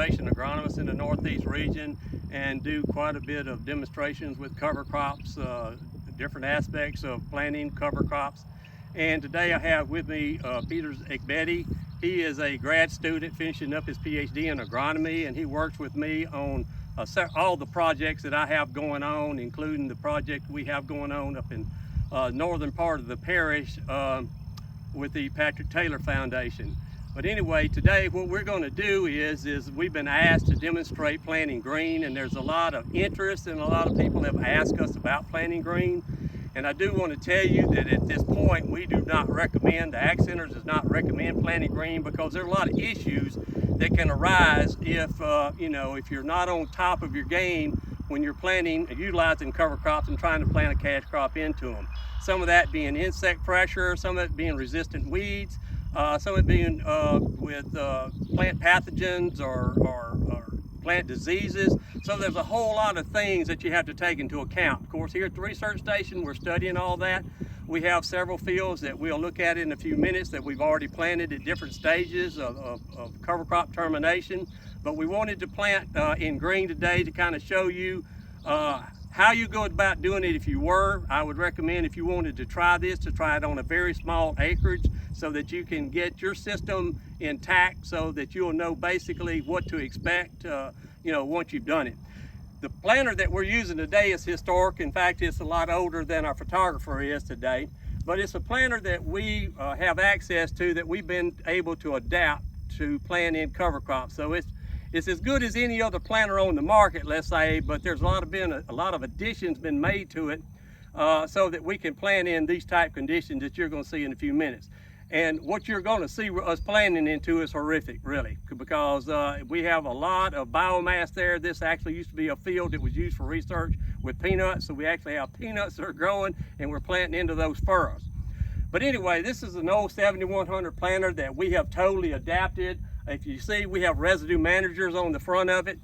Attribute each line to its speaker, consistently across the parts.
Speaker 1: demonstration agronomist in the Northeast region and do quite a bit of demonstrations with cover crops, different aspects of planting cover crops. And today I have with me Peter Egebdi. He is a grad student finishing up his PhD in agronomy, and he works with me on all the projects that I have going on, including the project we have going on up in northern part of the parish with the Patrick Taylor Foundation. But anyway, today what we're going to do is we've been asked to demonstrate planting green, and there's a lot of interest, and a lot of people have asked us about planting green. And I do want to tell you that at this point we do not recommend, the Ag Center does not recommend planting green, because there are a lot of issues that can arise if if you're not on top of your game when you're planting and utilizing cover crops and trying to plant a cash crop into them. Some of that being insect pressure, some of it being resistant weeds, some of it being with plant pathogens or plant diseases. So there's a whole lot of things that you have to take into account. Of course, here at the research station, we're studying all that. We have several fields that we'll look at in a few minutes that we've already planted at different stages of cover crop termination. But we wanted to plant in green today to kind of show you how you go about doing it if you were. I would recommend, if you wanted to try this, to try it on a very small acreage so that you can get your system intact, so that you'll know basically what to expect once you've done it. The planter that we're using today is historic. In fact, it's a lot older than our photographer is today, but it's a planter that we have access to, that we've been able to adapt to plant in cover crops. So it's as good as any other planter on the market, let's say, but there's a lot of additions been made to it so that we can plant in these type conditions that you're going to see in a few minutes. And what you're going to see us planting into is horrific, really, because we have a lot of biomass there. This actually used to be a field that was used for research with peanuts, so we actually have peanuts that are growing, and we're planting into those furrows. But anyway, this is an old 7100 planter that we have totally adapted. If you see, we have residue managers on the front of it.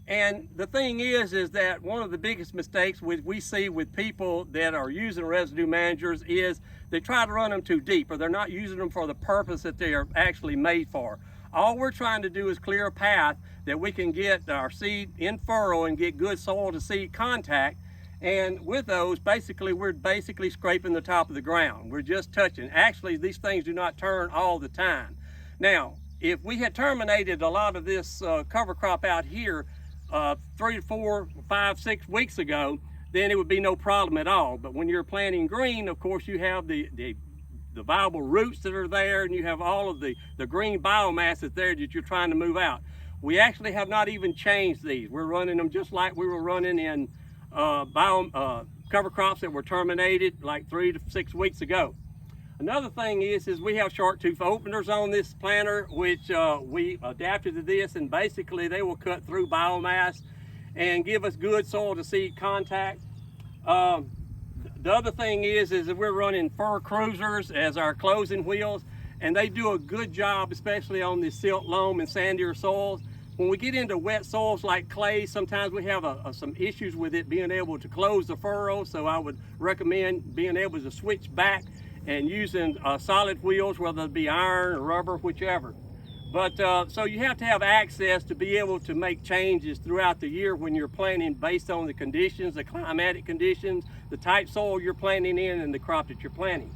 Speaker 1: And the thing is that one of the biggest mistakes we see with people that are using residue managers is they try to run them too deep, or they're not using them for the purpose that they are actually made for. All we're trying to do is clear a path that we can get our seed in furrow and get good soil to seed contact. And with those, we're scraping the top of the ground. We're just touching. Actually, these things do not turn all the time. Now, if we had terminated a lot of this cover crop out here 3 to 4, 5, 6 weeks ago, then it would be no problem at all. But when you're planting green, of course, you have the viable roots that are there, and you have all of the green biomass that's there that you're trying to move out. We actually have not even changed these. We're running them just like we were running in cover crops that were terminated like 3 to 6 weeks ago. Another thing is we have shark tooth openers on this planter, which we adapted to this, and basically they will cut through biomass and give us good soil to seed contact. The other thing is that we're running fur cruisers as our closing wheels, and they do a good job, especially on the silt, loam, and sandier soils. When we get into wet soils like clay, sometimes we have some issues with it being able to close the furrow, so I would recommend being able to switch back and using solid wheels, whether it be iron or rubber, whichever. But so you have to have access to be able to make changes throughout the year when you're planting based on the conditions, the climatic conditions, the type soil you're planting in, and the crop that you're planting.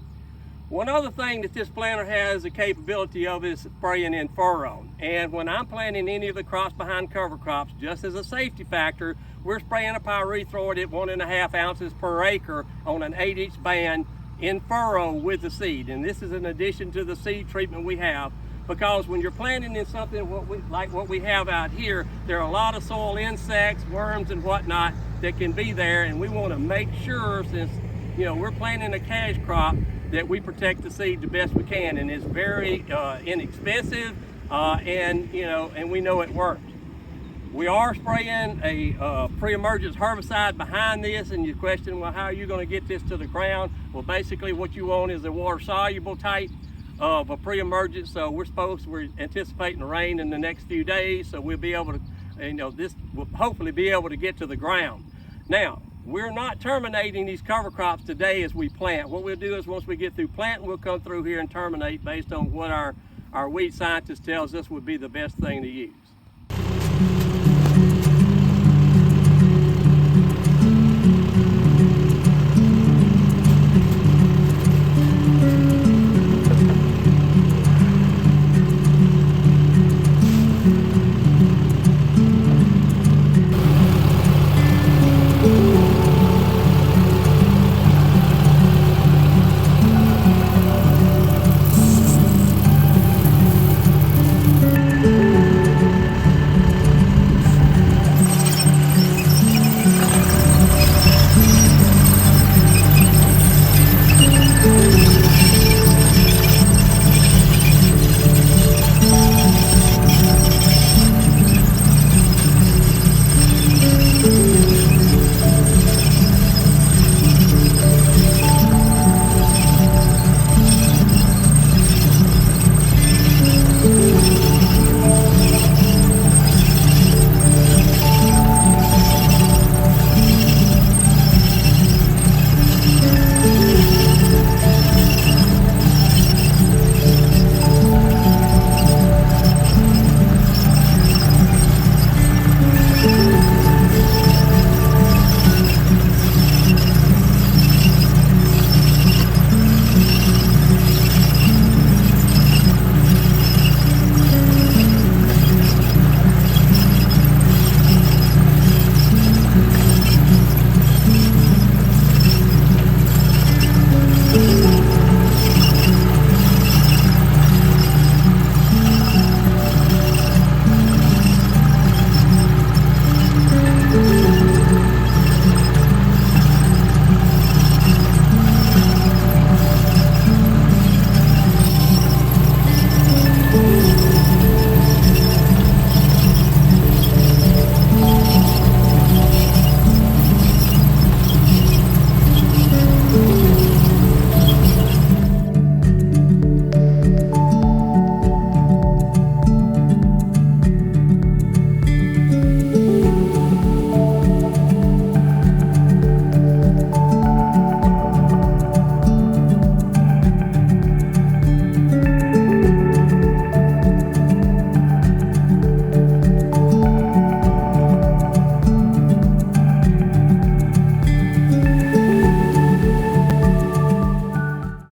Speaker 1: One other thing that this planter has the capability of is spraying in furrow. And when I'm planting any of the crops behind cover crops, just as a safety factor, we're spraying a pyrethroid at 1.5 ounces per acre on an 8-inch band in furrow with the seed. And this is in addition to the seed treatment we have, because when you're planting in something like what we have out here, there are a lot of soil insects, worms, and whatnot that can be there, and we want to make sure, since we're planting a cash crop, that we protect the seed the best we can. And it's very inexpensive, and we know it works. We are spraying a pre-emergence herbicide behind this, and you question, well, how are you going to get this to the ground? Well, basically what you want is a water-soluble type of a pre-emergence. So we're anticipating rain in the next few days, so we'll be able to, this will hopefully be able to get to the ground. Now, we're not terminating these cover crops today as we plant. What we'll do is once we get through planting, we'll come through here and terminate based on what our our weed scientist tells us would be the best thing to use.